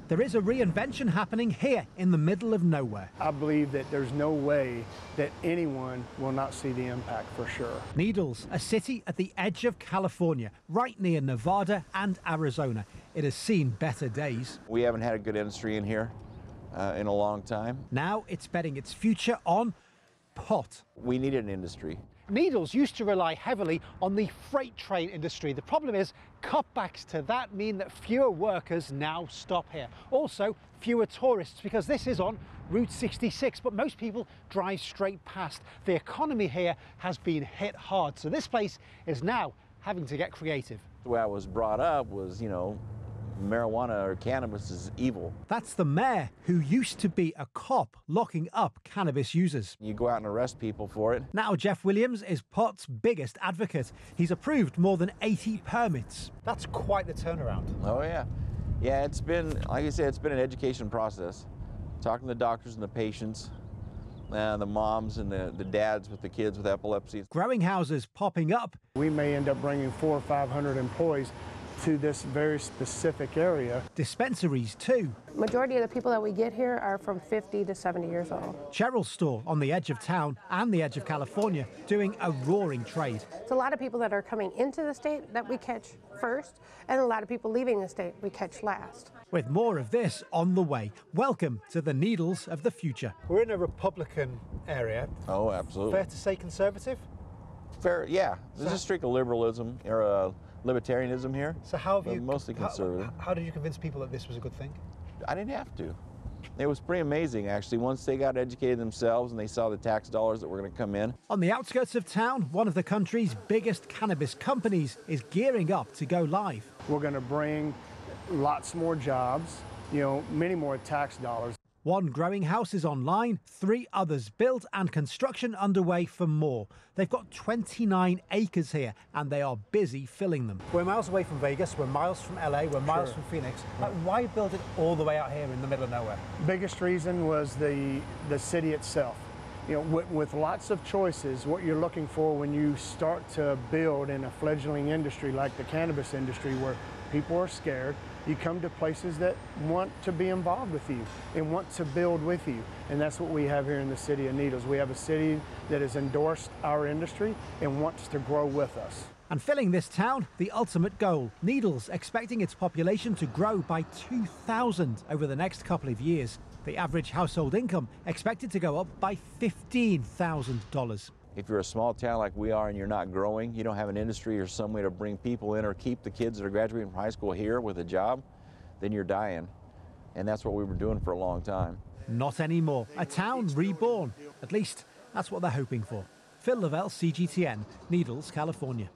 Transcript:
There is a reinvention happening here in the middle of nowhere. I believe that there's no way that anyone will not see the impact for sure. Needles, a city at the edge of California, right near Nevada and Arizona. It has seen better days. We haven't had a good industry in here in a long time. Now it's betting its future on pot. We need an industry. Needles used to rely heavily on the freight train industry. The problem is cutbacks to that mean that fewer workers now stop here. Also, fewer tourists, because this is on Route 66, but most people drive straight past. The economy here has been hit hard, so this place is now having to get creative. The way I was brought up was, marijuana or cannabis is evil. That's the mayor, who used to be a cop locking up cannabis users. You go out and arrest people for it. Now Jeff Williams is pot's biggest advocate. He's approved more than 80 permits. That's quite the turnaround. Oh yeah. Yeah, it's been, like I said, it's been an education process. Talking to the doctors and the patients, the moms and the dads with the kids with epilepsy. Growing houses popping up. We may end up bringing 400 or 500 employees to this very specific area. Dispensaries too. Majority of the people that we get here are from 50 to 70 years old. Cheryl's store on the edge of town and the edge of California doing a roaring trade. It's a lot of people that are coming into the state that we catch first, and a lot of people leaving the state we catch last. With more of this on the way. Welcome to the Needles of the future. We're in a Republican area. Oh, absolutely. Fair to say conservative? Fair, yeah. There's a streak of liberalism or libertarianism here. So how have you... Mostly conservative. How did you convince people that this was a good thing? I didn't have to. It was pretty amazing, actually. Once they got educated themselves and they saw the tax dollars that were going to come in. On the outskirts of town, one of the country's biggest cannabis companies is gearing up to go live. We're going to bring lots more jobs, many more tax dollars. One growing house is online, 3 others built, and construction underway for more. They've got 29 acres here, and they are busy filling them. We're miles away from Vegas, we're miles from LA, we're miles from Phoenix. Why build it all the way out here in the middle of nowhere? Biggest reason was the city itself. With lots of choices, what you're looking for when you start to build in a fledgling industry like the cannabis industry, where people are scared, you come to places that want to be involved with you and want to build with you. And that's what we have here in the city of Needles. We have a city that has endorsed our industry and wants to grow with us. And filling this town, the ultimate goal. Needles expecting its population to grow by 2,000 over the next couple of years. The average household income expected to go up by $15,000. If you're a small town like we are and you're not growing, you don't have an industry or some way to bring people in or keep the kids that are graduating from high school here with a job, then you're dying. And that's what we were doing for a long time. Not anymore. A town reborn. At least that's what they're hoping for. Phil Lavelle, CGTN, Needles, California.